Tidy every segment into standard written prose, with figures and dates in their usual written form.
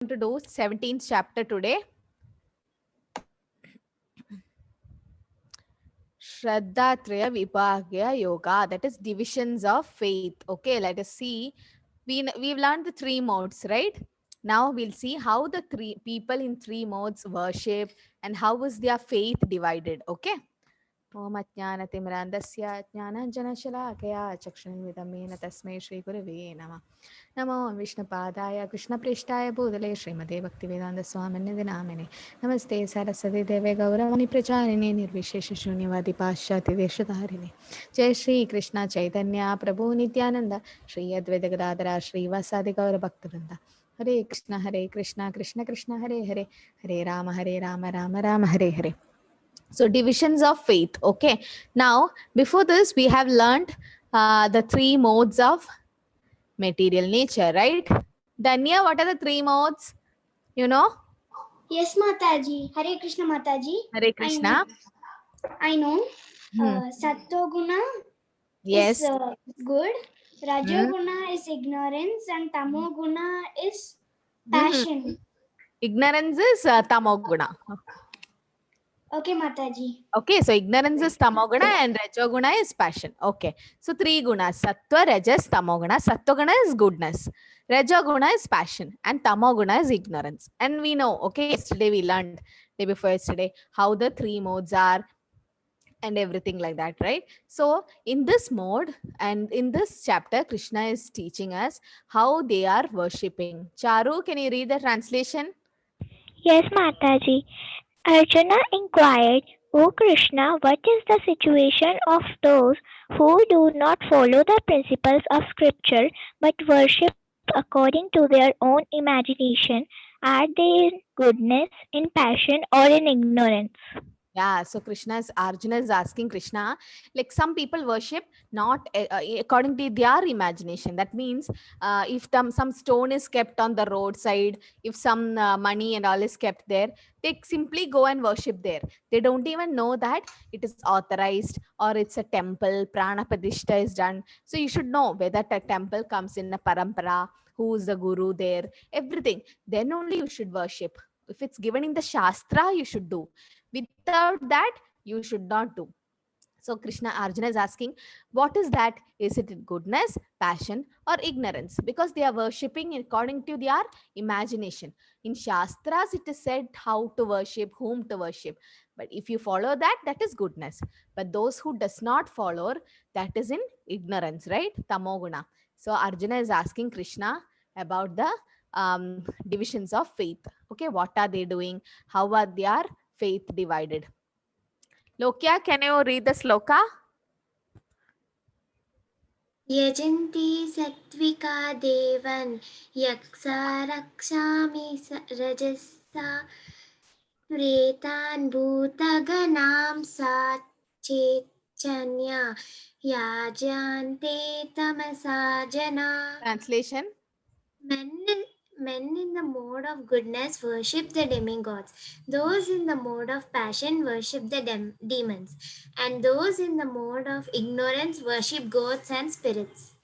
to do 17th chapter today. Shradhatraya Vibhaga Yoga, that is divisions of faith. Okay, let us see. We've learned the three modes, right? Now we'll see how the three people in three modes worship and how was their faith divided. Okay. ओम अज्ञानतिमिरान्धस्य ज्ञानाञ्जनशलाकया चक्षुन्मिदमेन तस्मै श्रीगुरवे नमः नमो विष्णुपादाय कृष्णप्रेष्ठाय भूतले श्रीमते भक्तिवेदान्तस्वामिन्निधि नामिने नमस्ते सरस्वती देवे गौरवाणी प्रचारिणे निर्विशेषशून्यवादी पाश्चात्यदेशधारिणे जय श्री कृष्ण चैतन्य प्रभु नित्यानंद श्री अद्वैत गदाधर श्रीवासादि गौर भक्तवृंद हरे Krishna Krishna Krishna Hare Hare Hare Ram Ram Ram Hare Hare. So divisions of faith. Okay, now before this we have learned the three modes of material nature, right? Danya, what are the three modes? You know? Yes, Mataji. Hare Krishna, Mataji. Hare Krishna. I know. Sattva-guna Yes. is good. Rajoguna is ignorance and Tamoguna is passion. Ignorance is Tamoguna. Okay, Mataji. Okay, so ignorance is Tamoguna and Rajoguna is passion. Okay, so three gunas: Sattva, Rajas, Tamoguna. Sattva-guna is goodness, Rajoguna is passion, and Tamoguna is ignorance. And we know, okay, yesterday we learned, day before yesterday, how the three modes are and everything like that, right? So in this mode and in this chapter, Krishna is teaching us how they are worshipping. Charu, can you read the translation? Yes, Mataji. Arjuna inquired, O Krishna, what is the situation of those who do not follow the principles of scripture but worship according to their own imagination? Are they in goodness, in passion, or in ignorance? Yeah, so Arjuna is asking Krishna, like some people worship not according to their imagination. That means if some stone is kept on the roadside, if some money and all is kept there, they simply go and worship there. They don't even know that it is authorized or it's a temple, prana pradishta is done. So you should know whether the temple comes in a parampara, who is the guru there, everything. Then only you should worship. If it's given in the shastra, you should do. Without that, you should not do. So Arjuna is asking, what is that? Is it goodness, passion, or ignorance? Because they are worshipping according to their imagination. In Shastras, it is said how to worship, whom to worship. But if you follow that, that is goodness. But those who does not follow, that is in ignorance, right? Tamoguna. So Arjuna is asking Krishna about the divisions of faith. Okay, what are they doing? How are their faith divided? Lokya, can you read the sloka? Yajanti sattvika devan yaksa rakshami rajasa pretan bhutaganam chanya yajante tamasa jana. Translation. Men in the mode of goodness worship the demigods. Those in the mode of passion worship the demons. And those in the mode of ignorance worship gods and spirits.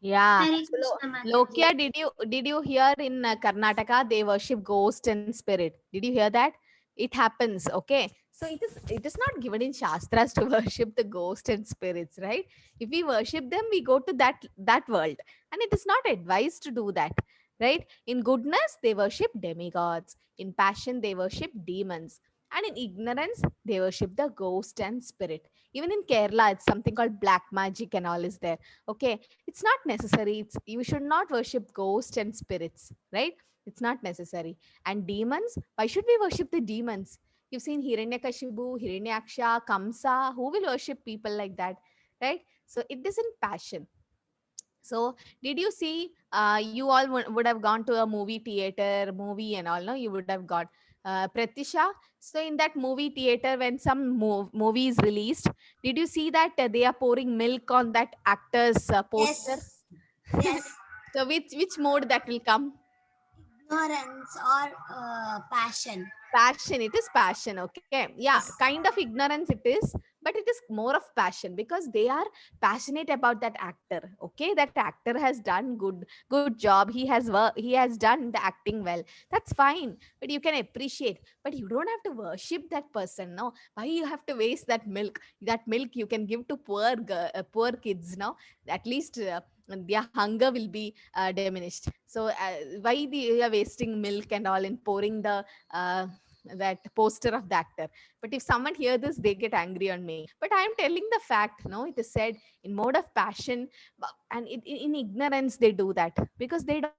Yeah. Hare So, Krishna Mataji. Lokya, did you hear in Karnataka they worship ghost and spirit? Did you hear that? It happens. Okay. So it is not given in Shastras to worship the ghost and spirits, right? If we worship them, we go to that world. And it is not advised to do that. Right? In goodness, they worship demigods. In passion, they worship demons. And in ignorance, they worship the ghost and spirit. Even in Kerala, it's something called black magic and all is there. Okay, it's not necessary. You should not worship ghosts and spirits, right? It's not necessary. And demons, why should we worship the demons? You've seen Hiranyakashipu, Hiranyaksha, Kamsa. Who will worship people like that, right? So it isn't passion. So did you see, you all would have gone to a movie theater, movie and all, no? You would have got Pratisha. So in that movie theater, when some movie is released, did you see that they are pouring milk on that actor's poster? Yes. So which mode that will come? Ignorance or passion. Passion. It is passion. Okay. Yeah. Yes. Kind of ignorance it is. but it is more of passion because they are passionate about that actor. Okay, that actor has done good job, he has done the acting well, that's fine, but you can appreciate, but you don't have to worship that person. No, why you have to waste that milk? That milk you can give to poor kids. No, at least their hunger will be diminished. So you are wasting milk and all in pouring the that poster of the actor? But if someone hear this, they get angry on me. But I am telling the fact. No, it is said in mode of passion, and in ignorance they do that because they don't know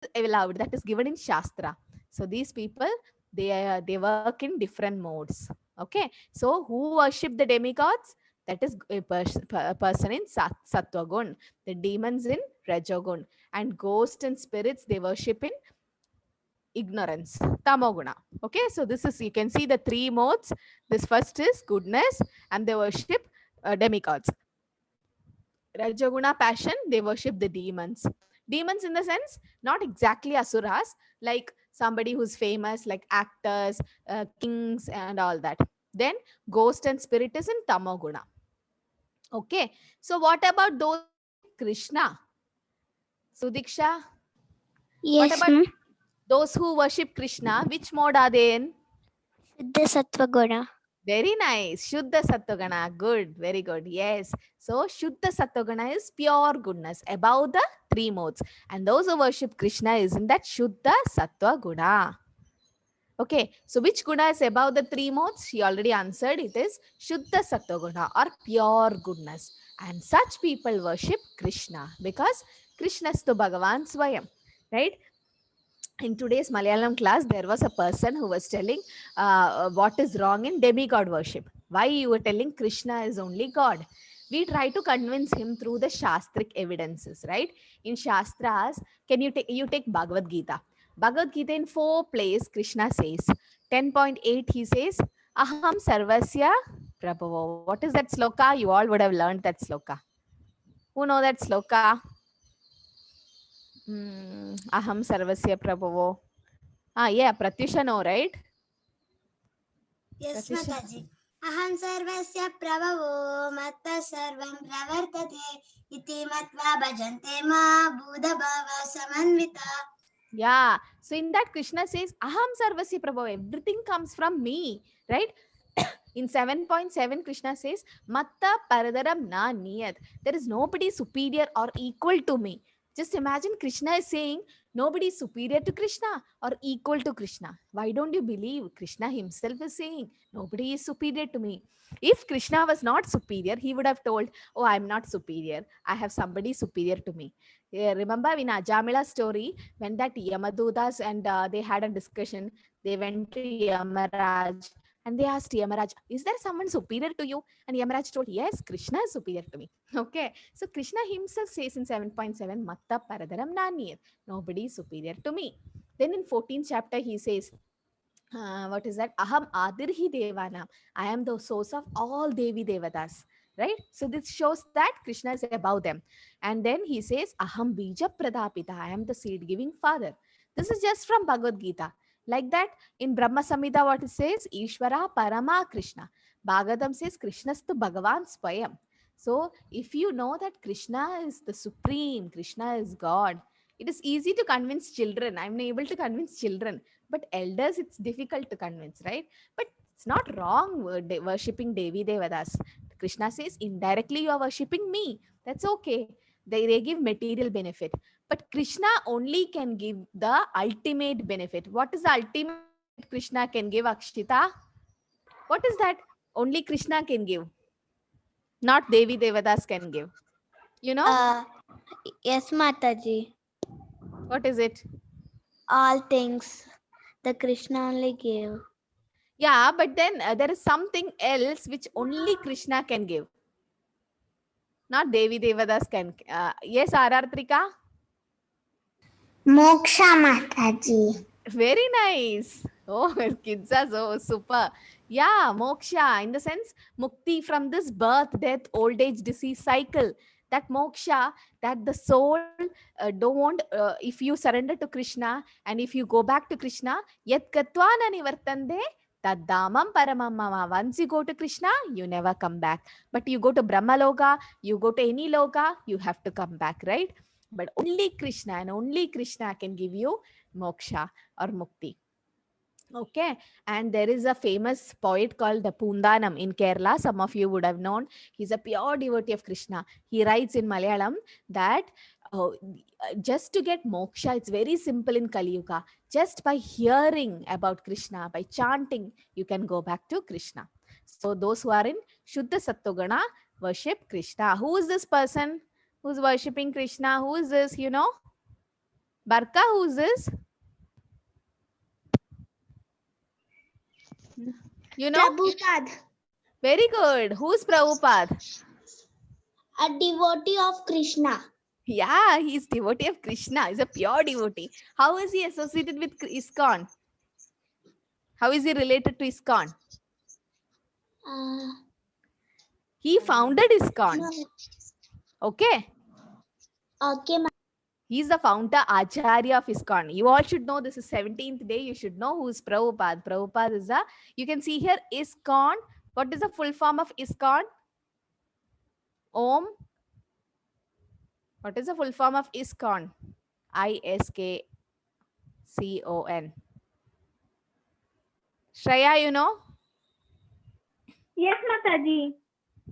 that what is allowed, that is given in Shastra. So these people, they work in different modes. Okay, so who worship the demigods? That is a person in Sattva gun, the demons in Rajogun, and ghosts and spirits they worship in ignorance, Tamoguna. Okay, so this is, you can see the three modes. This first is goodness, and they worship demigods. Rajaguna passion, they worship the demons. Demons in the sense, not exactly asuras, like somebody who's famous, like actors, kings, and all that. Then ghost and spirit is in Tamoguna. Okay, so what about those who worship Krishna? Sudiksha, what Yes, about ma'am. those who worship Krishna? Which mode are they in? Siddha Sattva Guna. Very nice. Shuddha Sattogana. Good. Very good. Yes. So Shuddha Sattogana is pure goodness above the three modes. And those who worship Krishna is in that Shuddha Sattva Guna. Okay. So which guna is above the three modes? She already answered. It is Shuddha Sattoguna or pure goodness. And such people worship Krishna because Krishna is to Bhagavan Swayam. Right? In today's Malayalam class, there was a person who was telling what is wrong in demigod worship. Why you were telling Krishna is only God? We try to convince him through the Shastric evidences, right? In Shastras, can you take Bhagavad Gita? Bhagavad Gita in 4 places, Krishna says, 10.8, he says, Aham Sarvasya Prabhavo. What is that sloka? You all would have learned that sloka. Who know that sloka? Aham Sarvasya Prabhavo. Yeah, Pratyusha know, right? Yes, Pratyusha. Mataji. Aham sarvasya prabhavo matta sarvam pravartate iti matva bhajante ma buddha bhava samanvita. Yeah. So in that, Krishna says, Aham Sarvasya Prabhu. Everything comes from me, right? In 7.7, Krishna says, Matta Paradaram Na Niyat. There is nobody superior or equal to me. Just imagine Krishna is saying, nobody is superior to Krishna or equal to Krishna. Why don't you believe? Krishna himself is saying, nobody is superior to me. If Krishna was not superior, he would have told, oh, I'm not superior. I have somebody superior to me. Yeah, remember in Ajamila story, when that Yamadudas and they had a discussion, they went to Yamaraj and they asked Yamaraj, is there someone superior to you? And Yamaraj told, yes, Krishna is superior to me. Okay. So Krishna himself says in 7.7, Matta Paradaram Nanir, nobody is superior to me. Then in 14th chapter, he says, what is that? Aham Adirhi Devanam. I am the source of all Devi Devatas. Right? So this shows that Krishna is above them. And then he says, Aham Bija Pradapita. I am the seed giving father. This is just from Bhagavad Gita. Like that, in Brahma Samhita, what it says? Ishvara Parama Krishna. Bhagavatam says, Krishnastu Bhagavan Swayam. So if you know that Krishna is the supreme, Krishna is God, it is easy to convince children. I'm able to convince children, but elders it's difficult to convince, right? But it's not wrong worshipping Devi Devadas. Krishna says indirectly you are worshipping me, that's okay. They give material benefit, but Krishna only can give the ultimate benefit. What is the ultimate benefit Krishna can give, Akshita? What is that only Krishna can give, not Devi Devadas can give? You know Yes, Mataji. what is it? All things the Krishna only gave. Yeah, but then there is something else which only Krishna can give, not Devi Devadas can. Yes, Arartrika? Moksha, Mataji. Very nice. Oh, kids are so super. Yeah, moksha in the sense mukti from this birth, death, old age, disease cycle. That moksha, that the soul don't, if you surrender to Krishna and if you go back to Krishna, yat katva na nivartande taddamam paramam mama. Once you go to Krishna, you never come back. But you go to Brahma Loka, you go to any Loka, you have to come back, right? But only Krishna and only Krishna can give you moksha or mukti. Okay, and there is a famous poet called the Pundanam in Kerala. Some of you would have known. He's a pure devotee of Krishna. He writes in Malayalam that just to get moksha, it's very simple in Kali Yuga. Just by hearing about Krishna, by chanting, you can go back to Krishna. So those who are in Shuddha Sattogana worship Krishna. Who is this person who's worshipping Krishna? Who is this? You know? Barka, who is this? You know? Prabhupada, Very good. Who's Prabhupada? a devotee of Krishna. Yeah, he's devotee of Krishna. He's a pure devotee. How is he associated with ISKCON? How is he related to ISKCON? He founded ISKCON. No. Okay. Okay, He's the Founder-Acharya of ISKCON. You all should know this is 17th day. You should know who is Prabhupada. Prabhupada is a, you can see here ISKCON. What is the full form of ISKCON? Om. What is the full form of ISKCON? ISKCON. Shreya, you know? Yes, Mataji.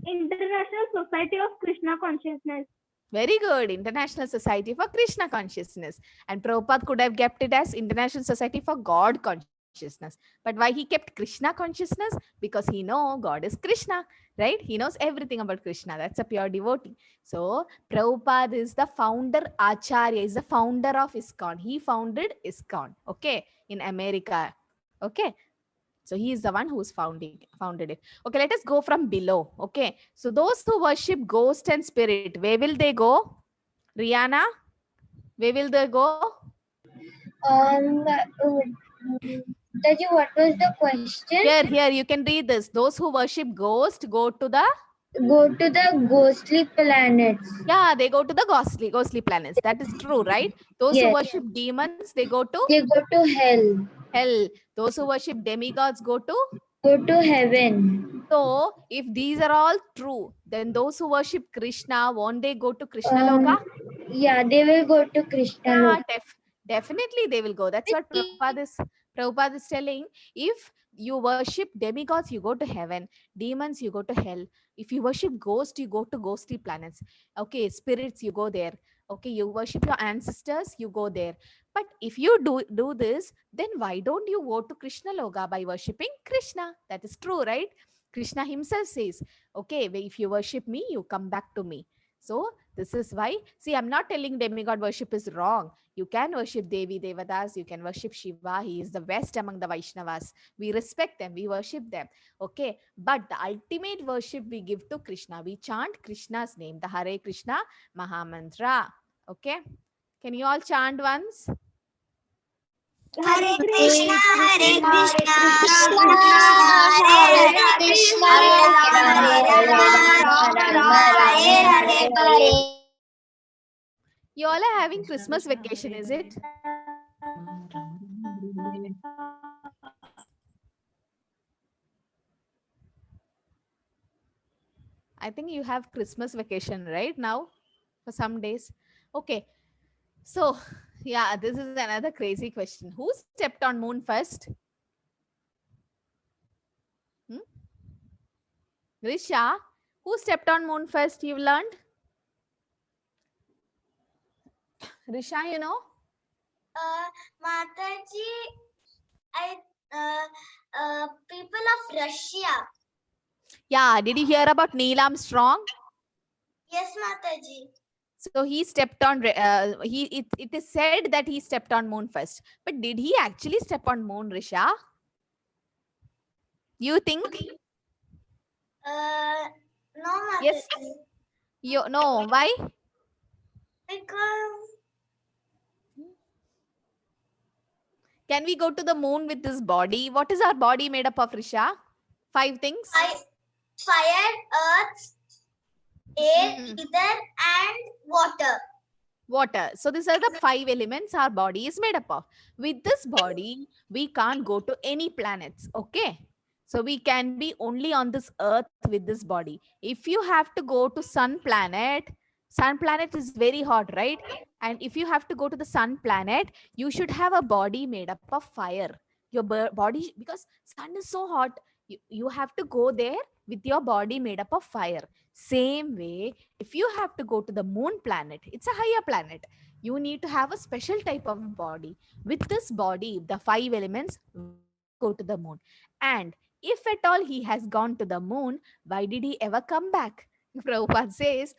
International Society of Krishna Consciousness. Very good. International Society for Krishna Consciousness. And Prabhupada could have kept it as International Society for God Consciousness. But why he kept Krishna Consciousness? Because he knows God is Krishna, right? He knows everything about Krishna. That's a pure devotee. So Prabhupada is the Founder-Acharya, is the founder of ISKCON. He founded ISKCON, okay, in America. Okay. So he is the one who's founded it. Okay, let us go from below. Okay, so those who worship ghost and spirit, where will they go? Rihanna, where will they go? Taji, what was the question? Here, you can read this. Those who worship ghost go to the... Go to the ghostly planets. Yeah, they go to the ghostly planets. That is true, right? Those who Yes. worship demons, they go to They go to hell. hell. Those who worship demigods go to... Go to heaven. So, if these are all true, then those who worship Krishna, won't they go to Krishna Loka? Yeah, they will go to Krishna. Yeah, Loka. definitely they will go. That's what Prabhupada is telling. If you worship demigods, you go to heaven. Demons, you go to hell. If you worship ghosts, you go to ghostly planets. Okay, spirits, you go there. Okay, you worship your ancestors, you go there. But if you do this, then why don't you go to Krishna Loka by worshipping Krishna? That is true, right? Krishna himself says, okay, if you worship me, you come back to me. So this is why, see, I'm not telling demigod worship is wrong. You can worship Devi Devatas, you can worship Shiva. He is the best among the Vaishnavas. We respect them, we worship them. Okay, but the ultimate worship we give to Krishna. We chant Krishna's name, the Hare Krishna Mahamantra. Okay, can you all chant once? Hare Krishna, Hare Krishna, Krishna, Hare Hare. You all are having Christmas vacation, is it? I think you have Christmas vacation right now for some days. Okay. So, yeah, this is another crazy question. Who stepped on moon first? Risha, who stepped on moon first? You've learned? Risha, you know? Mataji, people of Russia. Yeah, did you hear about Neil Armstrong? Yes, Mataji. So he stepped on, it is said that he stepped on moon first. But did he actually step on moon, Risha? You think? No, Mataji. Yes. You no, why? Because Can we go to the moon with this body? What is our body made up of, Risha? 5 things. fire, earth, air, Mm. ether, and water. Water. So these are the 5 elements our body is made up of. With this body, we can't go to any planets. Okay. So we can be only on this earth with this body. If you have to go to sun planet is very hot, right? And if you have to go to the sun planet, you should have a body made up of fire. Your body, because sun is so hot, you have to go there with your body made up of fire. Same way, if you have to go to the moon planet, it's a higher planet. You need to have a special type of body. With this body, the 5 elements, we can go to the moon. And if at all he has gone to the moon, why did he ever come back? Prabhupada says,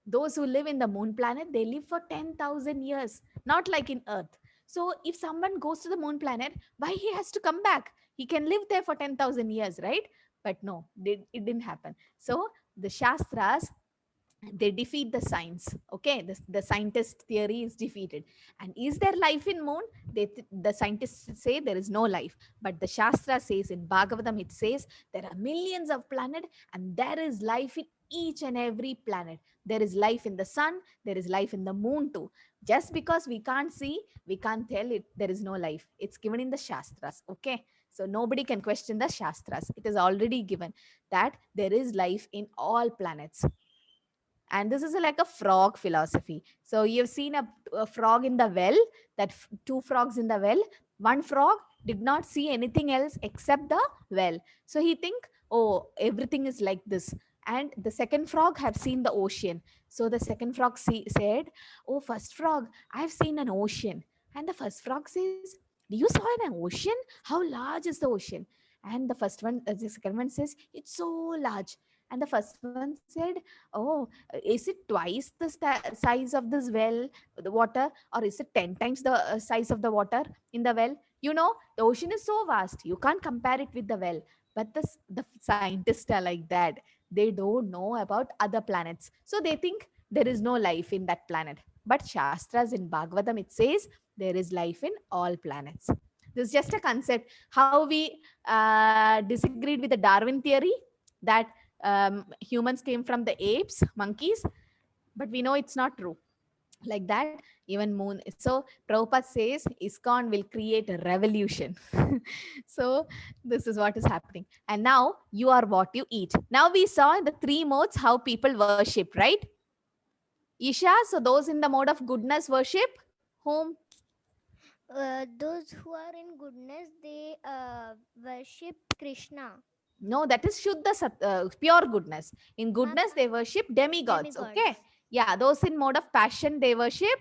those who live in the moon planet, they live for 10,000 years, not like in Earth. So if someone goes to the moon planet, why he has to come back? He can live there for 10,000 years, right? But no, it didn't happen. So the Shastras, they defeat the science. Okay, the scientist theory is defeated. And is there life in moon? The scientists say there is no life, but the Shastra says, in Bhagavatam it says, there are millions of planets and there is life in each and every planet. There is life in the sun, there is life in the moon too. Just because we can't see, we can't tell it there is no life. It's given in the Shastras. Okay, so nobody can question the Shastras. It is already given that there is life in all planets. And this is like a frog philosophy. So you've seen a frog in the well, that two frogs in the well. One frog did not see anything else except the well. So he think, oh, everything is like this. And the second frog have seen the ocean. So the second frog said, oh, first frog, I've seen an ocean. And the first frog says, do you saw an ocean? How large is the ocean? And the second one says, it's so large. And the first one said, oh, is it twice the size of this well, the water, or is it 10 times the size of the water in the well? The ocean is so vast, you can't compare it with the well. But the scientists are like that. They don't know about other planets. So they think there is no life in that planet. But Shastras in Bhagavatam, it says there is life in all planets. This is just a concept. How we disagreed with the Darwin theory that humans came from the apes, monkeys, but we know it's not true. Like that, even moon. So Prabhupada says ISKCON will create a revolution. So this is what is happening. And now you are what you eat. Now we saw in the 3 modes how people worship, right? Isha, so those in the mode of goodness worship whom? Those who are in goodness, they worship Krishna. No, that is Shuddha pure goodness. In goodness, they worship demigods. Demigods. Okay. Yeah, those in mode of passion, they worship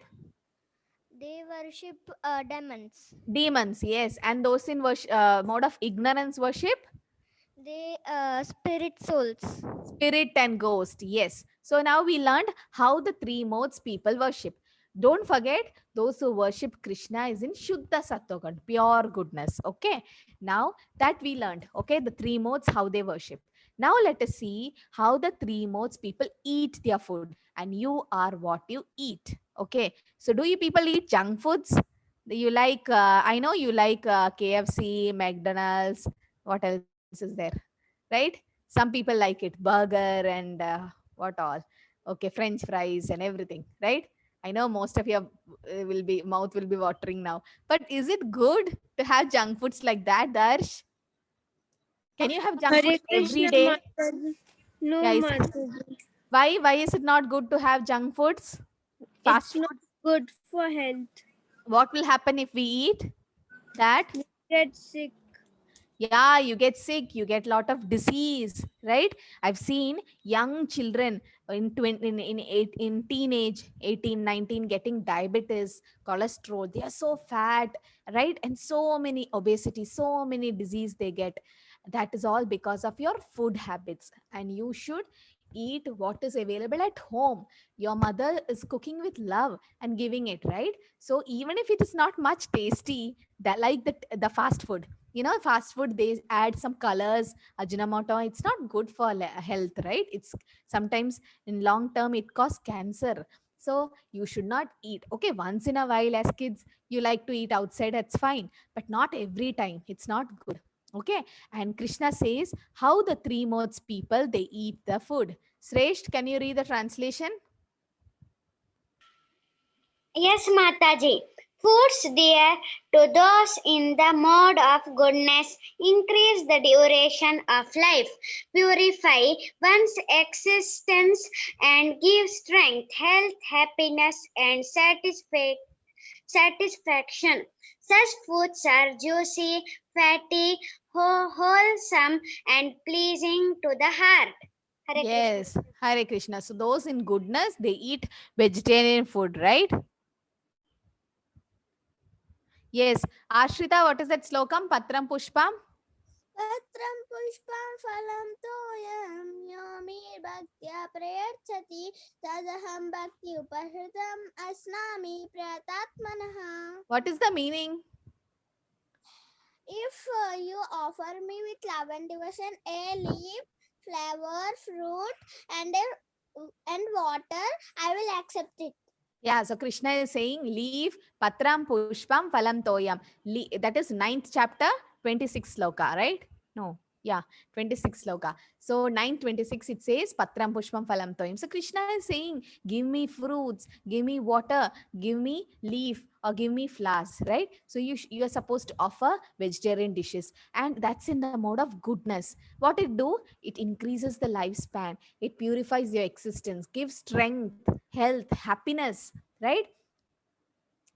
They worship demons. demons. Yes. And those in mode of ignorance worship They spirit souls. spirit and ghost. Yes. So now we learned how the 3 modes people worship. Don't forget, those who worship Krishna is in Shuddha Sattvagan, pure goodness. Okay. Now that we learned, okay, the 3 modes, how they worship. Now let us see how the 3 modes people eat their food. And you are what you eat. Okay. So do you people eat junk foods? You like, I know you like KFC, McDonald's. What else is there? Right? Some people like it, burger and what all. Okay, French fries and everything, right? I know most of your will be mouth will be watering now. But is it good to have junk foods like that, Darsh? Can you have junk Hare foods every Krishna day? Mataji. No Yeah, Mataji. why is it not good to have junk foods? It's Fast not food? good for health. What will happen if we eat that? You get sick. Yeah, you get sick, you get lot of disease, right? I've seen young children in 20, in teenage 18, 19 getting diabetes, cholesterol. They are so fat, right? And so many obesity, so many disease they get. That is all because of your food habits. And you should eat what is available at home. Your mother is cooking with love and giving it, right? So even if it is not much tasty, that like the fast food, fast food, they add some colors, ajinomoto. It's not good for health, right? It's sometimes in long term it causes cancer. So you should not eat. Okay, once in a while as kids you like to eat outside, that's fine, but not every time. It's not good. Okay. And Krishna says how the 3 modes people they eat the food. Sresht, can you read the translation? Yes, Mataji. Foods dear to those in the mode of goodness increase the duration of life, purify one's existence, and give strength, health, happiness, and satisfaction. Such foods are juicy, fatty, wholesome, and pleasing to the heart. Hare Krishna. Yes, Hare Krishna. So those in goodness, they eat vegetarian food, right? Yes. Ashrita, what is that slokam? Patram Pushpam? Patram pushpam phalam toyam yomi bhaktya prayachati tadaham bhakti upahritam asnami pratatmanaha. What is the meaning? If you offer me with love and devotion a leaf, flower, fruit, and water, I will accept it. Yeah, so Krishna is saying, leave Patram Pushpam Phalam Toyam. That is 9th chapter, 26 sloka, right? No, yeah, 26 sloka. So 9:26 it says Patram Pushpam Phalam Toyam. So Krishna is saying, give me fruits, give me water, give me leaf, or give me flowers, right? So you are supposed to offer vegetarian dishes, and that's in the mode of goodness. What it do? It increases the lifespan, it purifies your existence, gives strength, health, happiness, right?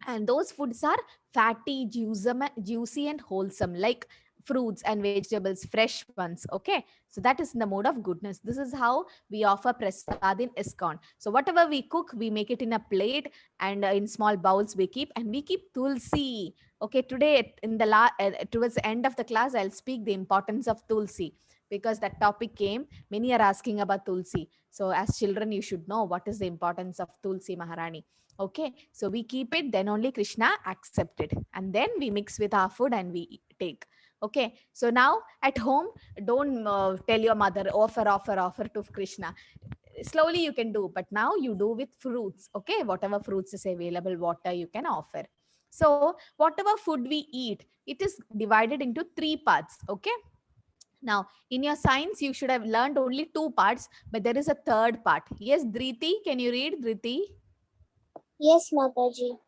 And those foods are fatty, juicy and wholesome, like fruits and vegetables, fresh ones. Okay, so that is in the mode of goodness. This is how we offer prasad in ISKCON. So whatever we cook, we make it in a plate, and in small bowls we keep, and we keep tulsi. Okay, today in the towards the end of the class, I'll speak the importance of tulsi, because that topic came. Many are asking about tulsi. So as children, you should know what is the importance of tulsi Maharani. Okay, so we keep it, then only Krishna accept it, and then we mix with our food and we take. Okay, so now at home, don't tell your mother, offer to Krishna. Slowly you can do, but now you do with fruits. Okay, whatever fruits is available, water you can offer. So whatever food we eat, it is divided into three parts. Okay, now in your science you should have learned only two parts, but there is a third part. Yes, Dhriti, can you read, Dhriti? Yes, Mataji.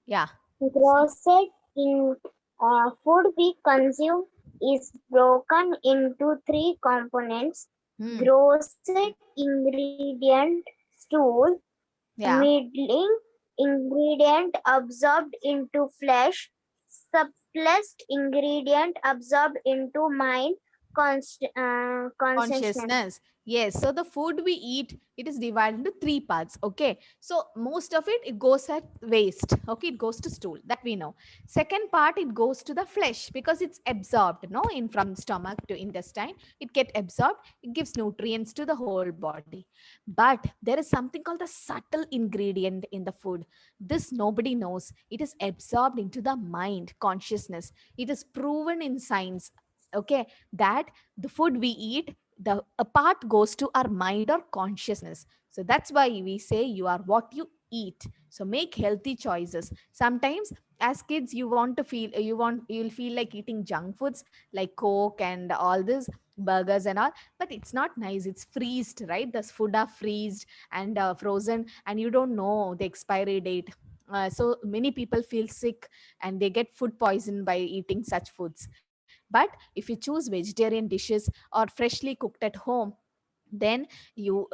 Yeah. Grossed in food we consume is broken into three components: Hmm. grossed ingredient, stool, Yeah. middling ingredient absorbed into flesh, subtlest ingredient absorbed into mind, consciousness. Consciousness. Yes, so the food we eat, it is divided into three parts. Okay, so most of it goes at waste. Okay, it goes to stool, that we know. Second part, it goes to the flesh, because it's absorbed, no, in from stomach to intestine, it get absorbed, it gives nutrients to the whole body. But there is something called the subtle ingredient in the food. This nobody knows. It is absorbed into the mind, consciousness. It is proven in science. Okay, that the food we eat, the a part goes to our mind or consciousness. So that's why we say you are what you eat. So make healthy choices. Sometimes as kids you want to feel, you'll feel like eating junk foods like Coke and all this burgers and all, but it's not nice. It's freezed, right? This food are freezed and frozen, and you don't know the expiry date. So many people feel sick and they get food poison by eating such foods. But if you choose vegetarian dishes or freshly cooked at home, then your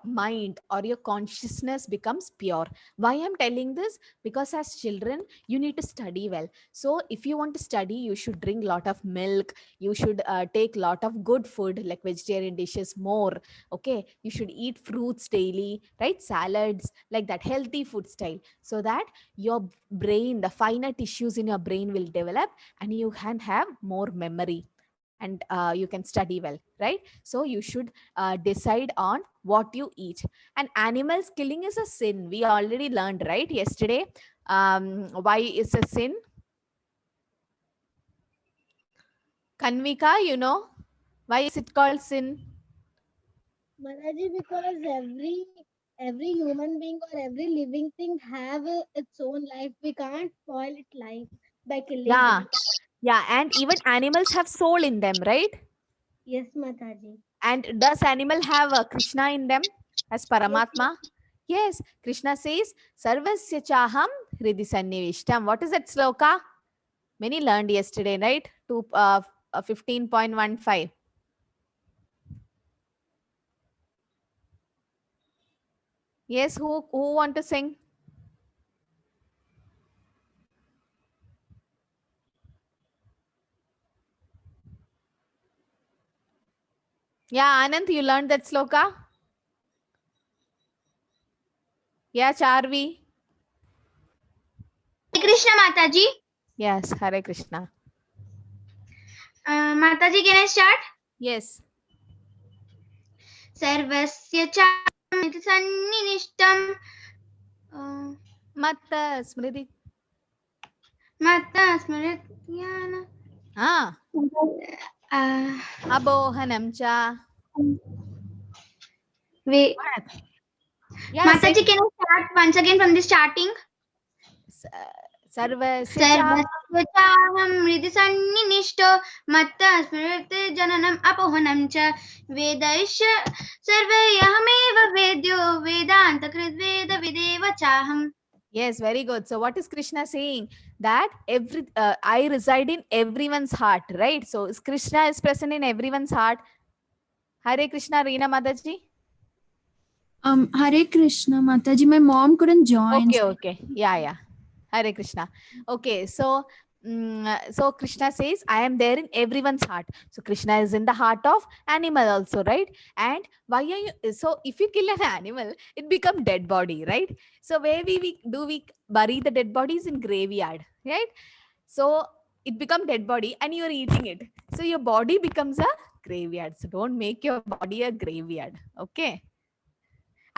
mind or your consciousness becomes pure. Why I'm telling this? Because as children you need to study well. So if you want to study, you should drink lot of milk, you should take lot of good food like vegetarian dishes more. Okay, you should eat fruits daily, right? Salads, like that, healthy food style, so that your brain, the finer tissues in your brain will develop, and you can have more memory, and you can study well, right? So you should decide on what you eat. And animals killing is a sin, we already learned, right, yesterday. Why is a sin? Kanvika, you know why is it called sin? Mataji, because every human being or every living thing have its own life. We can't spoil its life by killing Yeah, it. yeah, and even animals have soul in them, right? Yes, Mataji. And does animal have Krishna in them as Paramatma? Yes. Krishna says, Sarvasya chaham hridi sannivishtam. What is that sloka? Many learned yesterday, right? 15.15. Yes, who want to sing? Yeah, Anand, you learned that sloka? Yeah, Charvi. Krishna Mataji. Yes, Hare Krishna. Mataji, can I start? Yes. Sarvasya chamiti sannishtam Matta smriti. matta smrityana Ah, abohanam cha. wait. Yeah, Mataji, sing. can I start once again from the starting? Sarvasya cha. सर्वस्य चाहं हृदि सन्निविष्टो मत्तः स्मृति जननम् अपोहनं च वेदैश्च सर्वैरहमेव वेद्यो वेदान्तकृद्वेदविदेव चाहम्. Yes, very good. So what is Krishna saying? That I reside in everyone's heart, right? So Krishna is present in everyone's heart. Hare Krishna, Reena Mataji. Hare Krishna, Mataji. My mom couldn't join. Okay. Yeah. Hare Krishna. Okay, so so Krishna says, I am there in everyone's heart. So Krishna is in the heart of animal also, right? And why are you? So if you kill an animal, it become dead body, right? So where we bury the dead bodies in graveyard, right? So it become dead body and you're eating it. So your body becomes a graveyard. So don't make your body a graveyard. Okay.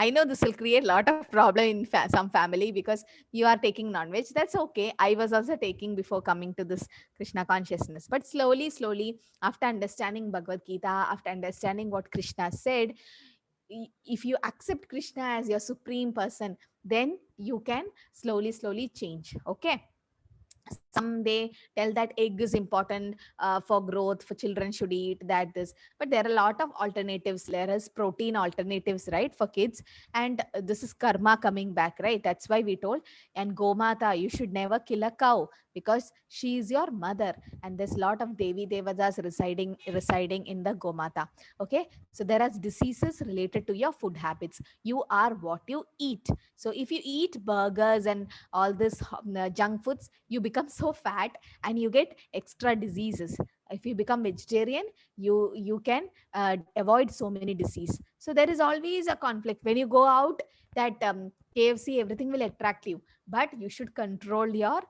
I know this will create a lot of problem in some family because you are taking non-veg. That's okay. I was also taking before coming to this Krishna consciousness. But slowly, after understanding Bhagavad Gita, after understanding what Krishna said, if you accept Krishna as your supreme person, then you can slowly change. Okay. Some they tell that egg is important for growth, for children should eat that, this, but there are a lot of alternatives. There is protein alternatives, right, for kids. And this is karma coming back, right? That's why we told. And gomata, you should never kill a cow because she is your mother, and there's a lot of devi devatas residing in the gomata. Okay, so there are diseases related to your food habits. You are what you eat. So if you eat burgers and all this junk foods, you become so fat and you get extra diseases. If you become vegetarian, you can avoid so many disease. So there is always a conflict when you go out, that KFC, everything will attract you, but you should control your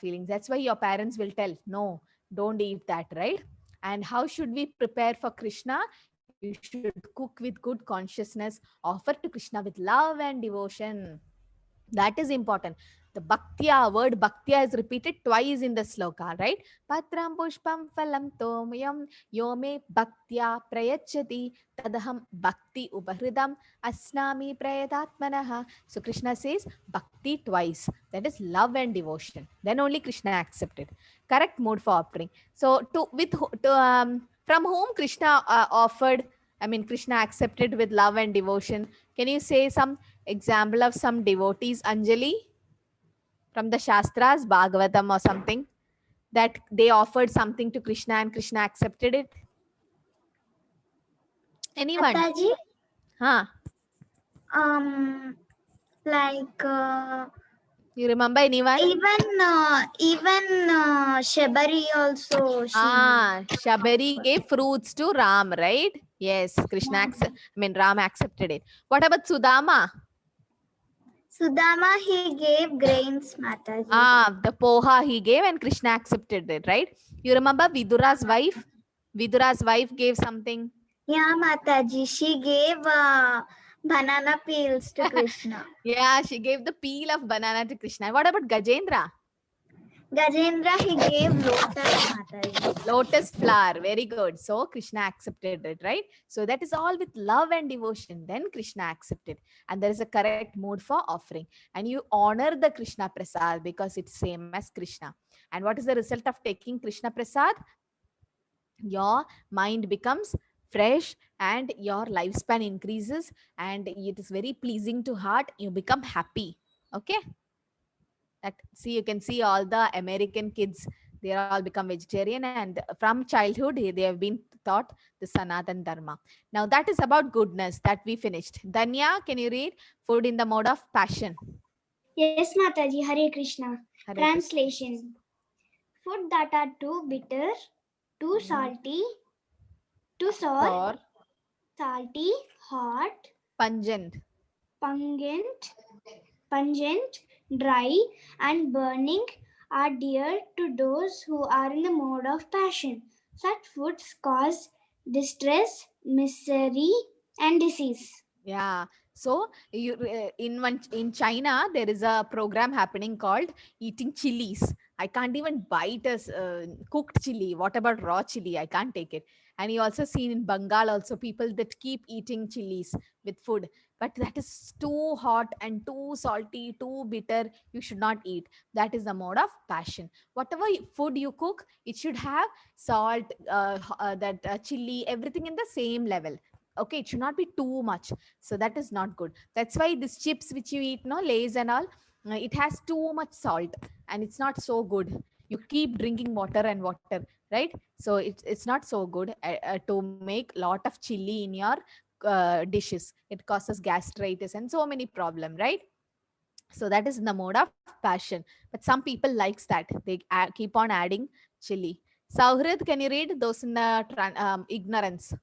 feelings. That's why your parents will tell, no, don't eat that, right? And how should we prepare for Krishna? You should cook with good consciousness, offer to Krishna with love and devotion. That is important. The bhaktya, word bhaktya is repeated twice in the sloka, right? Patram pushpam phalam tomyam yome bhaktya prayachati tadaham bhakti upahridam asnami prayatatmanaha. So Krishna says bhakti twice. That is love and devotion. Then only Krishna accepted. Correct mode for offering. So from whom Krishna offered, I mean Krishna accepted with love and devotion. Can you say some example of some devotees, Anjali, from the Shastras, Bhagavatam or something, that they offered something to Krishna and Krishna accepted it? Anyone? Mataji, Huh? like You remember anyone? even Shabari also Shabari gave fruits to Ram, right? Yes, Ram accepted it. What about Sudama? Sudama, he gave grains, Mataji. The poha he gave and Krishna accepted it, right? You remember Vidura's wife? Vidura's wife gave something. Yeah, Mataji, she gave banana peels to Krishna. Yeah, she gave the peel of banana to Krishna. What about Gajendra? Gajendra, he gave lotus, Mataji. Lotus flower. Very good. So Krishna accepted it, right? So that is all with love and devotion. Then Krishna accepted. And there is a correct mode for offering. And you honor the Krishna Prasad because it's same as Krishna. And what is the result of taking Krishna Prasad? Your mind becomes fresh and your lifespan increases, and it is very pleasing to heart. You become happy. Okay, that, see, you can see all the American kids, they all become vegetarian, and from childhood they have been taught the Sanatan Dharma. Now that is about goodness that we finished. Danya, can you read food in the mode of passion? Yes, Mataji. Hare Krishna. Hare Krishna. Translation. Food that are too bitter, too salty, too sour, Or salty, hot, pungent. pungent, pungent, dry, and burning are dear to those who are in the mode of passion. Such foods cause distress, misery, and disease. Yeah. So you in China there is a program happening called eating chilies. I can't even bite a cooked chili. What about raw chili? I can't take it. And you also seen in Bengal also people that keep eating chilies with food. But that is too hot and too salty, too bitter. You should not eat. That is the mode of passion. Whatever food you cook, it should have salt, that chili, everything in the same level. Okay, it should not be too much. So that is not good. That's why these chips which you eat, no, Lays and all, it has too much salt, and it's not so good. You keep drinking water and water, right? So it's not so good to make lot of chili in your dishes. It causes gastritis and so many problem, right? So that is in the mode of passion. But some people likes that, they keep on adding chili. Sauhrid, can you read those in the ignorance?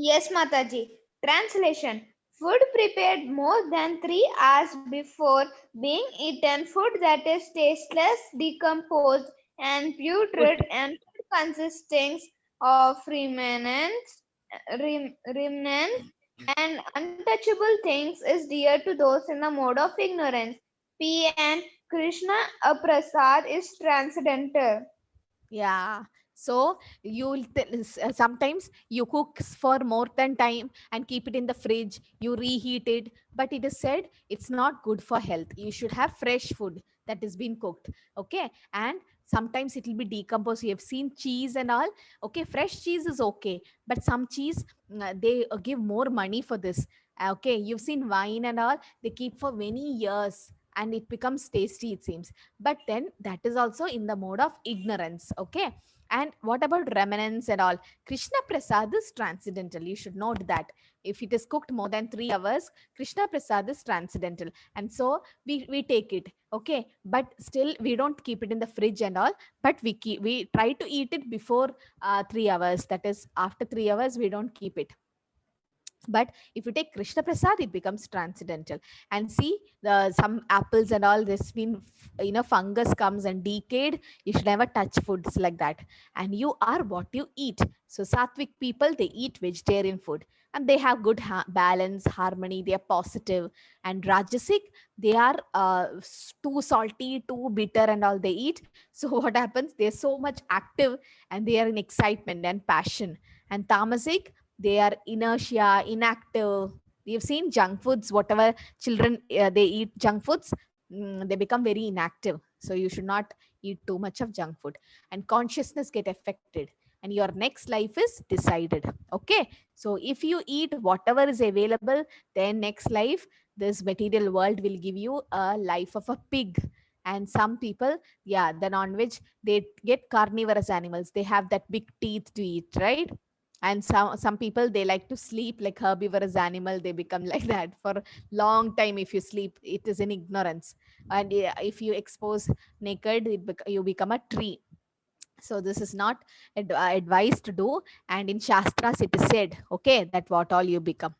Yes, Mataji. Translation. Food prepared more than 3 hours before being eaten, food that is tasteless, decomposed, and putrid, and food consisting of remnants and untouchable things is dear to those in the mode of ignorance. P.N. Krishna Prasad is transcendental. Yeah. So sometimes you cook for more than time and keep it in the fridge, you reheat it, but it is said it's not good for health. You should have fresh food that has been cooked. Okay. And sometimes it will be decomposed. You have seen cheese and all. Okay, fresh cheese is okay, but some cheese, they give more money for this. Okay, you've seen wine and all, they keep for many years and it becomes tasty, it seems. But then that is also in the mode of ignorance. Okay. And what about remnants and all? Krishna Prasad is transcendental, you should note that. If it is cooked more than 3 hours, Krishna Prasad is transcendental, and so we take it. Okay, but still we don't keep it in the fridge and all, but we try to eat it before 3 hours. That is, after 3 hours we don't keep it. But if you take Krishna Prasad, it becomes transcendental. And see, the some apples and all, this been, fungus comes and decayed. You should never touch foods like that. And you are what you eat. So Sattvic people, they eat vegetarian food and they have good balance, harmony, they are positive. And Rajasic, they are too salty, too bitter and all they eat. So what happens, they're so much active and they are in excitement and passion. And Tamasic, they are inertia, inactive. We've seen junk foods, whatever children, they eat junk foods, they become very inactive. So you should not eat too much of junk food, and consciousness get affected, and your next life is decided. Okay, so if you eat whatever is available, then next life, this material world will give you a life of a pig. And some people, yeah, the non-veg, they get carnivorous animals, they have that big teeth to eat, right? And some people, they like to sleep like herbivorous animal, they become like that for long time. If you sleep, it is in ignorance. And if you expose naked, you become a tree. So this is not advised to do. And in Shastras it is said, okay, that what all you become.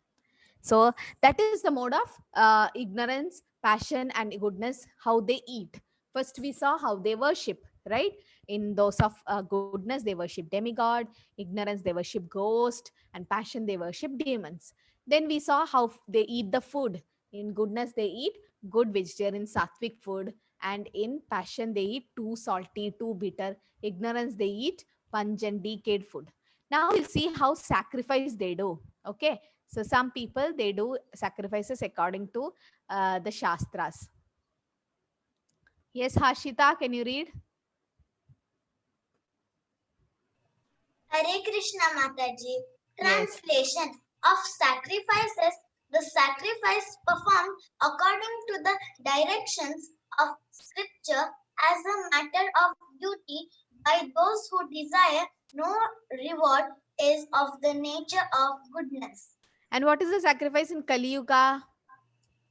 So that is the mode of ignorance, passion, and goodness, how they eat. First, we saw how they worship, right? In those of goodness, they worship demigod, ignorance, they worship ghost, and passion, they worship demons. Then we saw how they eat the food. In goodness, they eat good vegetarian sattvic food, and in passion, they eat too salty, too bitter. Ignorance, they eat pungent, decayed food. Now we'll see how sacrifice they do. Okay, so some people, they do sacrifices according to the Shastras. Yes, Hashita, can you read? Hare Krishna Mataji. Yes. Translation. of sacrifices, the sacrifice performed according to the directions of scripture as a matter of duty by those who desire no reward is of the nature of goodness. And what is the sacrifice in Kali Yuga?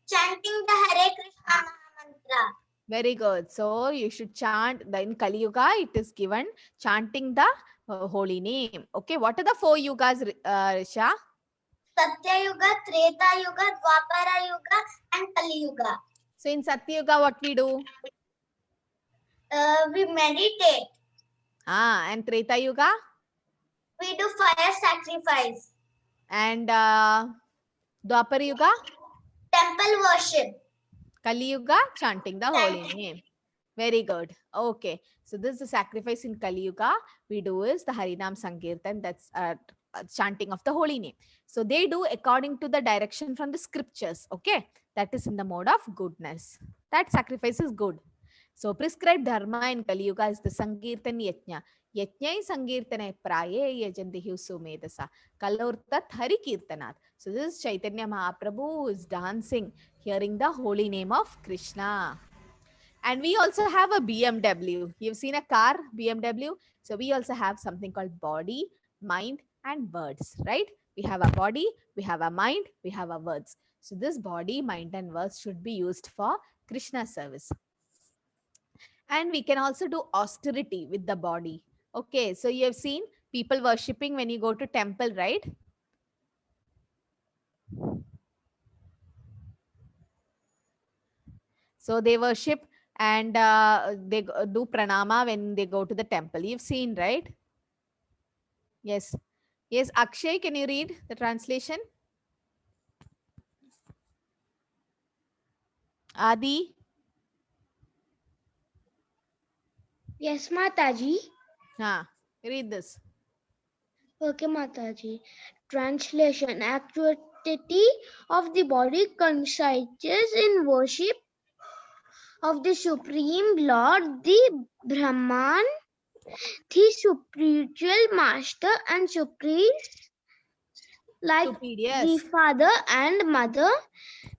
Chanting the Hare Krishna Mahamantra. Very good. So you should chant in Kali Yuga. It is given chanting the holy name. Okay. What are the 4 yugas, Risha? Satya Yuga, Treta Yuga, Dwapara Yuga, and Kali Yuga. So in Satya Yuga, what we do? We meditate. And Treta Yuga? We do fire sacrifice. And Dwapara Yuga? Temple worship. Kali Yuga, chanting the holy name. Very good. Okay. So this is the sacrifice in Kali Yuga. We do is the Harinam Sankirtan. That's chanting of the holy name. So they do according to the direction from the scriptures. Okay. That is in the mode of goodness. That sacrifice is good. So prescribed dharma in Kali Yuga is the Sankirtan Yajna. Yajnai Sankirtane Praye Yajandihu Sumedasa. Kalurtat Hari Kirtanat. So this is Chaitanya Mahaprabhu who is dancing, hearing the holy name of Krishna. And we also have a BMW. You've seen a car, BMW. So we also have something called body, mind, and words, right? We have a body, we have a mind, we have a words. So this body, mind, and words should be used for Krishna service. And we can also do austerity with the body. Okay, so you have seen people worshipping when you go to temple, right? So they worship and they do pranama when they go to the temple. You've seen, right? Yes. Yes, Akshay, can you read the translation? Adi? Yes, Mataji. Read this. Okay, Mataji. Translation. Activity of the body consists in worship of the Supreme Lord, the Brahman, the spiritual master and superiors, like the father and mother,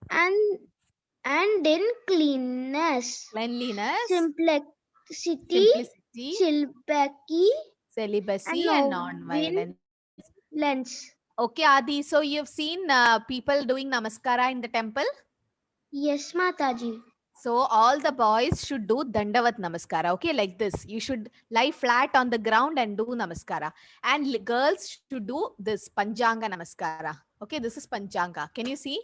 and in cleanliness, simplicity, celibacy, and non-violence. Okay, Adi. So you've seen people doing namaskara in the temple? Yes, Mataji. So all the boys should do Dandavat Namaskara. Okay, like this. You should lie flat on the ground and do Namaskara. And girls should do this Panchanga Namaskara. Okay, this is Panchanga. Can you see?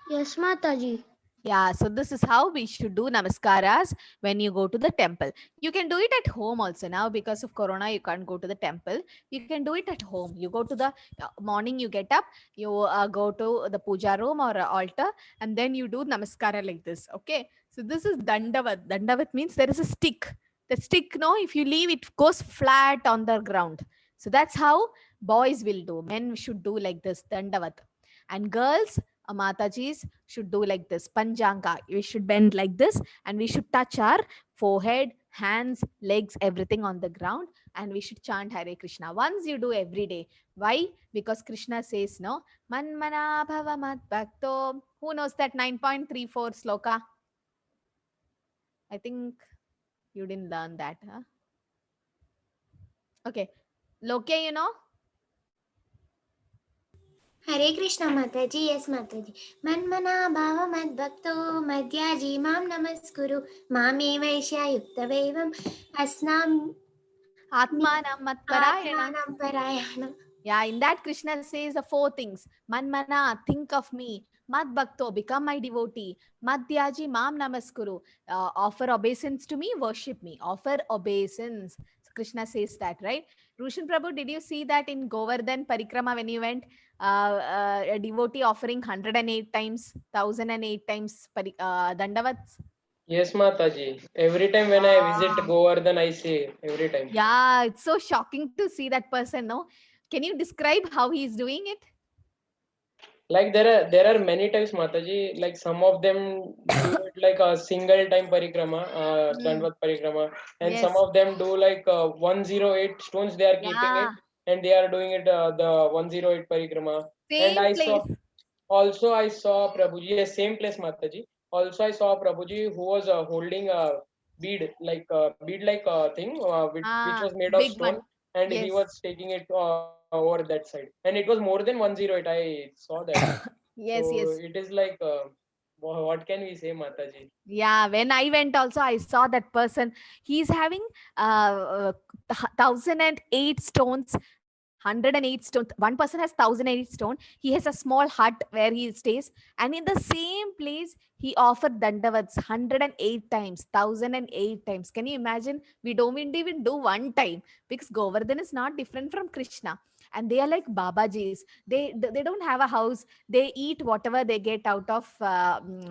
Yes, Mataji. Yeah, so this is how we should do namaskaras when you go to the temple. You can do it at home also now because of Corona. You can't go to the temple. You can do it at home. You go to the morning, you get up, you go to the puja room or altar, and then you do namaskara like this. Okay, so this is Dandavat. Dandavat means there is a stick. The stick, no, if you leave, it goes flat on the ground. So that's how boys will do. Men should do like this, Dandavat. And girls, Matajis should do like this, Panjanga. We should bend like this and we should touch our forehead, hands, legs, everything on the ground, and we should chant Hare Krishna. Once you do every day. Why? Because Krishna says, no, Manmana Bhava Mat Bhakto. Who knows that 9.34 sloka? I think you didn't learn that. Huh? Okay. Loke, you know? Hare Krishna Mataji, yes Mataji. Manmana bhava mad bhakto madhyaji mam namaskuru mame vaishya yukta vevam asnam Atmanam Atmanam Parayanam. Yeah, in that Krishna says the 4 things. Manmana, think of me. Mad Bhakto, become my devotee. Madhyaji, mam namaskuru. Offer obeisance to me, worship me. Offer obeisance. So Krishna says that, right? Rushan Prabhu, did you see that in Govardhan Parikrama when you went? A devotee offering 108 times, 1008 times Dandavats? Yes, Mataji. Every time when I visit Govardhan, I see every time. Yeah, it's so shocking to see that person, no? Can you describe how he is doing it? Like there are many types, Mataji. Like some of them do it like a single time parikrama, Dandvat parikrama, and some of them do like 108 stones they are keeping it. and they are doing it the 108 parikrama. And Same place. I saw Prabhuji, yes, same place, Mataji. Also, I saw Prabhuji who was holding a bead like thing, which Ah, was made of big stone, one. and he Yes. was taking it over that side. And it was more than 108. I saw that. Yes, So yes. it is like, what can we say, Mataji? Yeah, when I went also, I saw that person. He's having 1008 stones, 108 stones. One person has 1008 stone. He has a small hut where he stays, and in the same place, he offered dandavats 108 times, 1008 times. Can you imagine? We don't even do one time because Govardhan is not different from Krishna, and they are like Babajis. They don't have a house. They eat whatever they get out of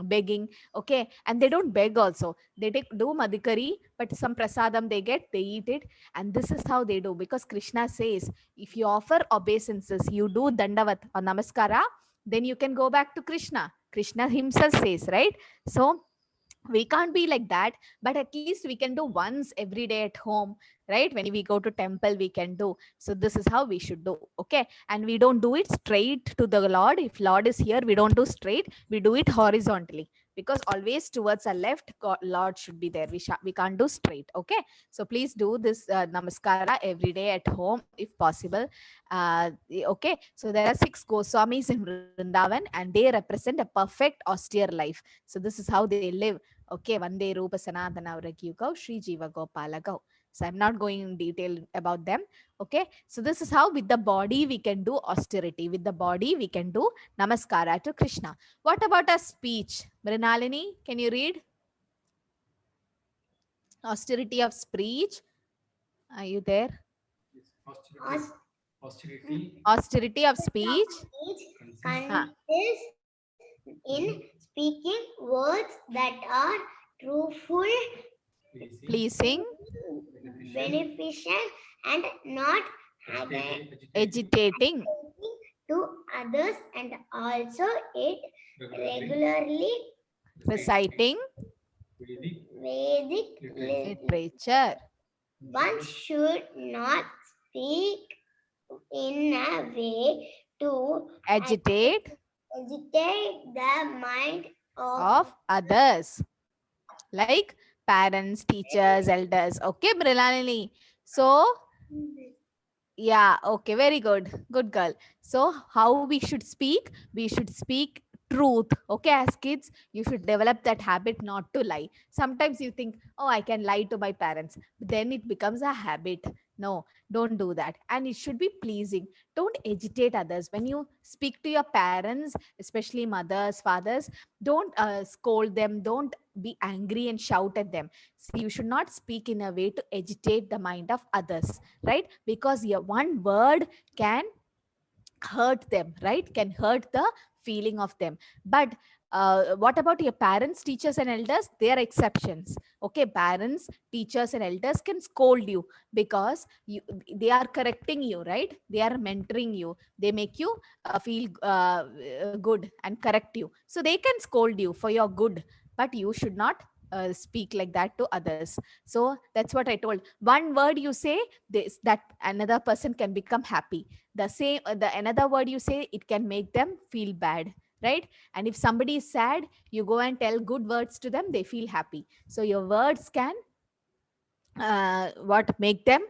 begging. Okay, and they don't beg also. They do madhikari, but some prasadam they get, they eat it, and this is how they do, because Krishna says if you offer obeisances, you do dandavat or namaskara, then you can go back to Krishna himself says, right? So we can't be like that, but at least we can do once every day at home, right? When we go to temple we can do. So this is how we should do. Okay, and we don't do it straight to the Lord. If Lord is here, we don't do straight, we do it horizontally, because always towards our left, Lord should be there. We can't do straight. Okay, so please do this namaskara every day at home if possible. Okay, so there are 6 Goswamis in Vrindavan, and they represent a perfect austere life. So this is how they live. Okay, Vande Rupa Sanatana Vragyugau Sri Jiva Gopala Gau. So I'm not going in detail about them. Okay, so this is how with the body we can do austerity. With the body we can do namaskara to Krishna. What about a speech? Mrinalini, can you read? Austerity of speech. Are you there? Austerity of speech. Consists in speaking words that are truthful, Pleasing, beneficial, and not agitating, to others, and also it regularly reciting Vedic literature. One should not speak in a way to Agitate agitate the mind of others, like parents, teachers, elders. Okay, Mrilalini. So, yeah, okay, very good. Good girl. So, how we should speak? We should speak truth. Okay, as kids, you should develop that habit not to lie. Sometimes you think, oh, I can lie to my parents. But then it becomes a habit. No, don't do that. And it should be pleasing. Don't agitate others. When you speak to your parents, especially mothers, fathers, don't scold them. Don't be angry and shout at them. See, you should not speak in a way to agitate the mind of others, right? Because your one word can hurt them, right? Can hurt the feeling of them. But what about your parents, teachers, and elders? They are exceptions. Okay, parents, teachers, and elders can scold you because they are correcting you, right? They are mentoring you. They make you feel good and correct you. So they can scold you for your good, but you should not speak like that to others. So that's what I told. One word you say, this that another person can become happy. The same the another word you say, it can make them feel bad, right? And if somebody is sad, you go and tell good words to them, they feel happy. So your words can make them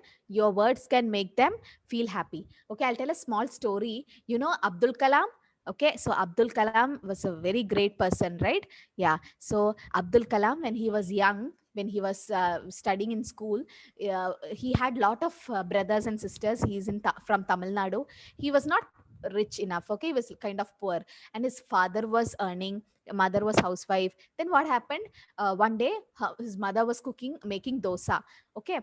feel happy. Okay, I'll tell a small story. You know Abdul Kalam? Okay, so Abdul Kalam was a very great person, right? Yeah, so Abdul Kalam, when he was young, when he was studying in school, he had lot of brothers and sisters. He's from Tamil Nadu. He was not rich enough. Okay, he was kind of poor, and his father was earning, mother was housewife. Then what happened? One day his mother was making dosa. Okay,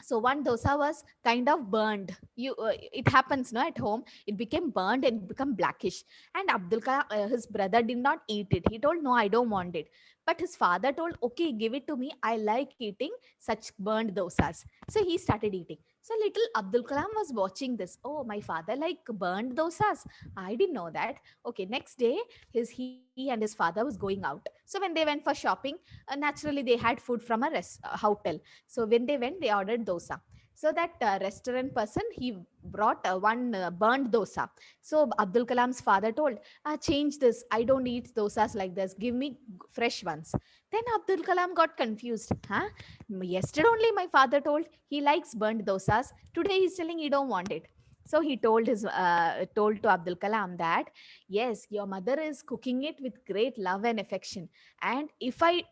so one dosa was kind of burned. It happens no at home. It became burned and become blackish. And Abdul Kalam, his brother, did not eat it. He told, no, I don't want it. But his father told, okay, give it to me, I like eating such burned dosas. So he started eating. So little Abdul Kalam was watching this. Oh, my father like burned dosas, I didn't know that. Okay, next day he and his father was going out. So when they went for shopping, naturally they had food from a hotel. So when they went, they ordered dosa. So that restaurant person, he brought one burnt dosa. So Abdul Kalam's father told, change this, I don't eat dosas like this, give me fresh ones. Then Abdul Kalam got confused. Huh? Yesterday only my father told he likes burnt dosas, today he's telling he don't want it. So he told to Abdul Kalam that yes, your mother is cooking it with great love and affection, and if I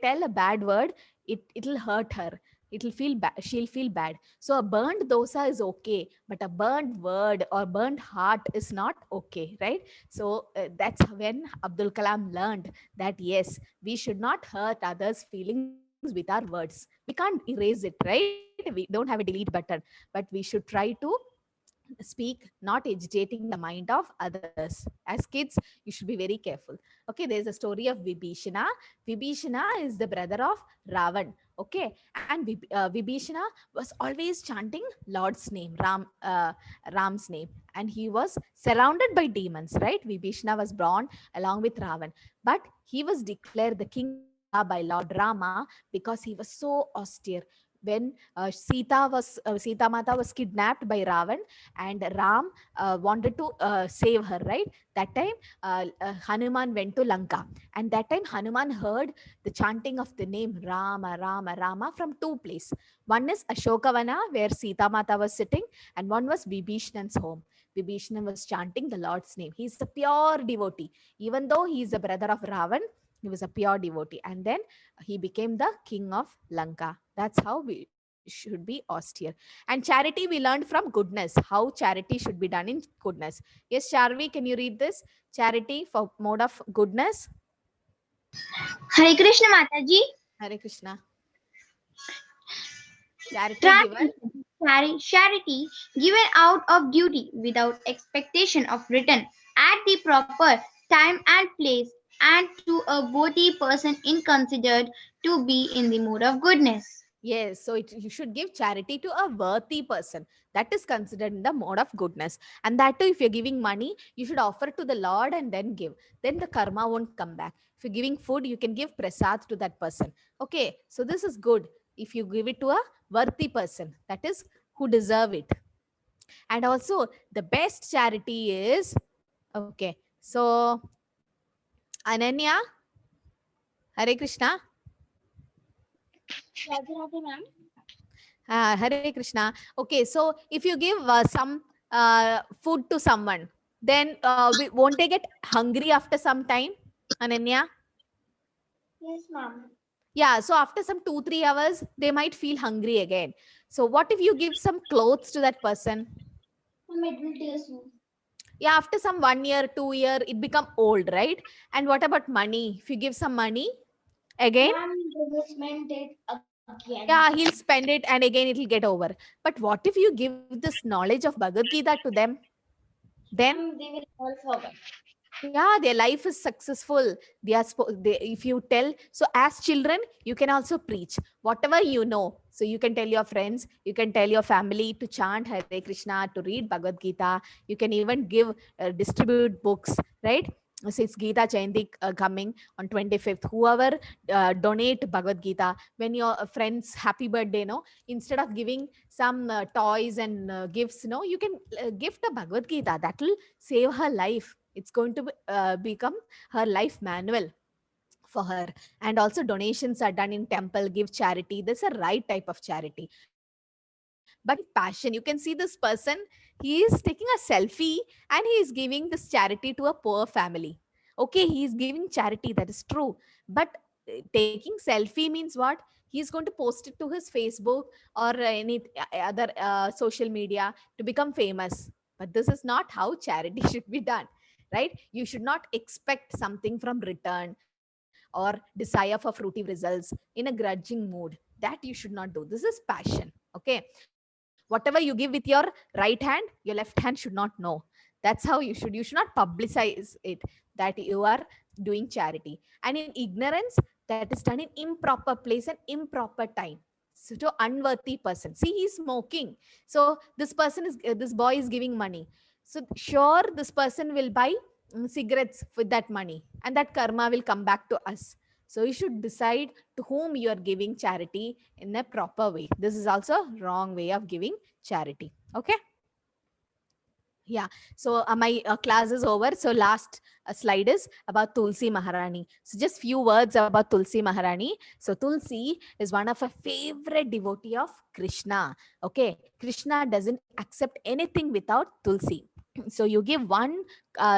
tell a bad word, it'll hurt her, it'll feel bad, she'll feel bad. So a burnt dosa is okay, but a burnt word or burnt heart is not okay, right? So that's when Abdul Kalam learned that yes, we should not hurt others feelings with our words. We can't erase it, right? We don't have a delete button, but we should try to speak not agitating the mind of others. As kids, you should be very careful. Okay, there's a story of Vibhishana. Vibhishana is the brother of Ravan. Okay, and Vibhishana was always chanting Lord's name, Ram's name, and he was surrounded by demons, right? Vibhishana was born along with Ravan, but he was declared the king of Lanka by Lord Rama because he was so austere. When Sita Mata was kidnapped by Ravan, and Ram wanted to save her, right? That time Hanuman went to Lanka, and that time Hanuman heard the chanting of the name Rama, Rama, Rama from two places. One is Ashokavana, where Sita Mata was sitting, and one was Vibhishan's home. Vibhishan was chanting the Lord's name. He's a pure devotee. Even though he is the brother of Ravan, he was a pure devotee. And then he became the king of Lanka. That's how we should be austere. And charity we learned from goodness, how charity should be done in goodness. Yes, Charvi, can you read this? Charity for mode of goodness. Hare Krishna Mataji. Hare Krishna. Charity given. Charity given out of duty without expectation of return at the proper time and place and to a worthy person considered to be in the mood of goodness. Yes, so you should give charity to a worthy person. That is considered in the mode of goodness. And that too, if you're giving money, you should offer to the Lord and then give. Then the karma won't come back. If you're giving food, you can give prasad to that person. Okay, so this is good. If you give it to a worthy person, that is who deserve it. And also, the best charity is, okay, so Ananya, Hare Krishna. Hare Krishna. Okay, so if you give some food to someone, then won't they get hungry after some time, Ananya? Yes, ma'am. Yeah, so after some 2-3 hours, they might feel hungry again. So what if you give some clothes to that person? It will taste. Yeah, after some 1 year, 2 year, it become old, right? And what about money? If you give some money, again? Ma'am, they will spend it again. Yeah, he'll spend it and again it'll get over. But what if you give this knowledge of Bhagavad Gita to them? Then They will all forget. yeah, their life is successful. If you tell, so as children you can also preach whatever you know. So you can tell your friends, you can tell your family to chant Hare Krishna, to read Bhagavad Gita. You can even give distribute books, right? So it's Gita Jayanti coming on 25th. Whoever donate Bhagavad Gita, when your friends happy birthday, no, instead of giving some toys and gifts, no, you can gift a Bhagavad Gita. That will save her life. It's going to become her life manual for her. And also donations are done in temple, give charity. That's a right type of charity. But passion, you can see this person, he is taking a selfie and he is giving this charity to a poor family. Okay, he is giving charity, that is true. But taking selfie means what? He is going to post it to his Facebook or any other social media to become famous. But this is not how charity should be done, right? You should not expect something from return or desire for fruitive results in a grudging mood. That you should not do. This is passion. Okay, whatever you give with your right hand, your left hand should not know. That's how you should not publicize it, that you are doing charity. And in ignorance, that is done in improper place and improper time. So to unworthy person, see, he's smoking, so this boy is giving money, so sure this person will buy cigarettes with that money, and that karma will come back to us. So you should decide to whom you are giving charity in a proper way. This is also wrong way of giving charity. Okay. Yeah. So my class is over. So last slide is about Tulsi Maharani. So just few words about Tulsi Maharani. So Tulsi is one of a favorite devotee of Krishna. Okay. Krishna doesn't accept anything without Tulsi. So you give one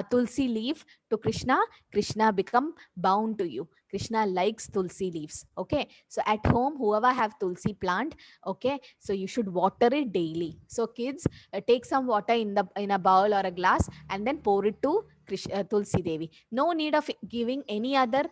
Tulsi leaf to Krishna, Krishna become bound to you. Krishna likes Tulsi leaves. Okay. So at home, whoever have Tulsi plant, okay, so you should water it daily. So kids, take some water in a bowl or a glass and then pour it to Tulsi Devi. No need of giving any other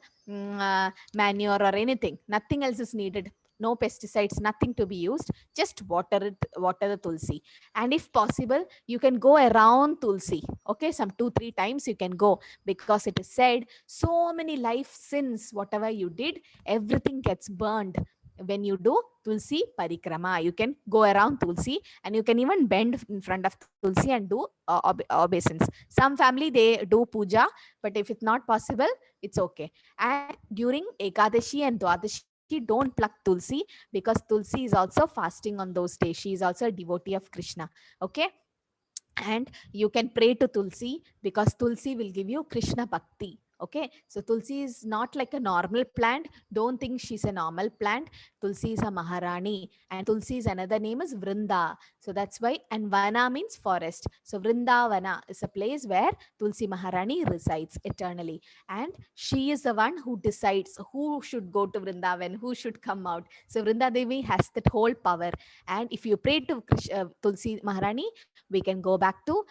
manure or anything. Nothing else is needed. No pesticides, nothing to be used. Just water it, water the Tulsi. And if possible, you can go around Tulsi. Okay, some 2-3 times you can go, because it is said so many life sins, whatever you did, everything gets burned when you do Tulsi Parikrama. You can go around Tulsi, and you can even bend in front of Tulsi and do obeisance. Some family they do puja, but if it's not possible, it's okay. And during Ekadashi and Dwadashi, don't pluck Tulsi, because Tulsi is also fasting on those days. She is also a devotee of Krishna. Okay. And you can pray to Tulsi, because Tulsi will give you Krishna Bhakti. Okay, so Tulsi is not like a normal plant. Don't think she's a normal plant. Tulsi is a Maharani, and Tulsi's another name is Vrinda. So that's why, and Vana means forest. So Vrindavana is a place where Tulsi Maharani resides eternally. And she is the one who decides who should go to Vrindavan, who should come out. So Vrinda Devi has that whole power. And if you pray to Tulsi Maharani, we can go back to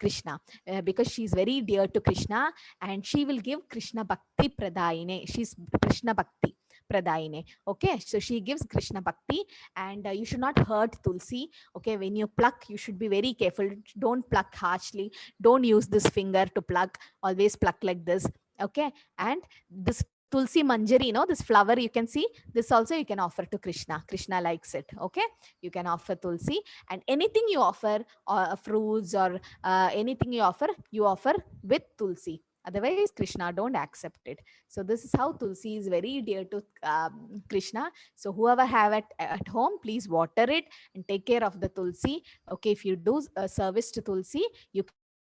Krishna, because she's very dear to Krishna, and she will give Krishna Bhakti Pradayine. She's Krishna Bhakti Pradayine. Okay, so she gives Krishna Bhakti, and you should not hurt Tulsi. Okay, when you pluck, you should be very careful. Don't pluck harshly. Don't use this finger to pluck. Always pluck like this. Okay, and this Tulsi Manjari, this flower you can see, this also you can offer to Krishna. Krishna likes it. Okay, you can offer Tulsi, and anything you offer, or fruits, or anything you offer with Tulsi. Otherwise, Krishna don't accept it. So this is how Tulsi is very dear to Krishna. So whoever have it at home, please water it and take care of the Tulsi. Okay, if you do a service to Tulsi, you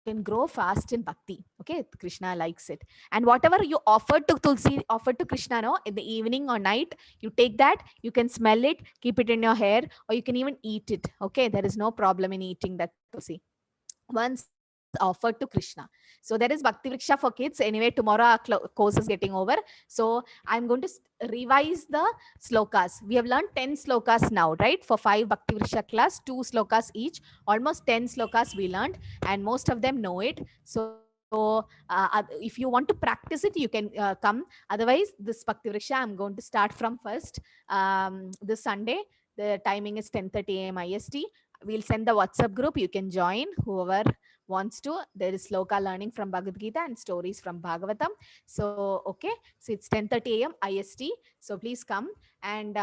can grow fast in Bhakti. Okay, Krishna likes it. And whatever you offer to Tulsi, offer to Krishna, no, in the evening or night, you take that, you can smell it, keep it in your hair, or you can even eat it. Okay, there is no problem in eating that Tulsi once offered to Krishna. So there is Bhakti Vriksha for kids. Anyway, tomorrow our course is getting over. So I'm going to revise the slokas. We have learned 10 slokas now, right? For 5 Bhakti Vriksha class, 2 slokas each. Almost 10 slokas we learned, and most of them know it. So if you want to practice it, you can come. Otherwise, this Bhakti Vriksha I'm going to start from first this Sunday. The timing is 10:30 a.m. IST. We'll send the WhatsApp group. You can join whoever wants to. There is sloka learning from Bhagavad Gita and stories from Bhagavatam. So, okay. So it's 10:30 a.m. IST. So please come, and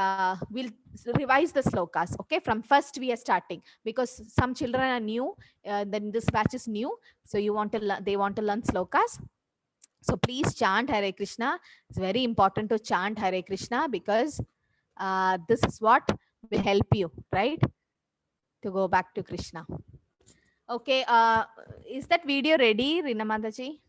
we'll revise the slokas. Okay. From first we are starting, because some children are new. Then this batch is new. So they want to learn slokas. So please chant Hare Krishna. It's very important to chant Hare Krishna, because this is what will help you, right, to go back to Krishna. Okay, is that video ready, Rina Mataji?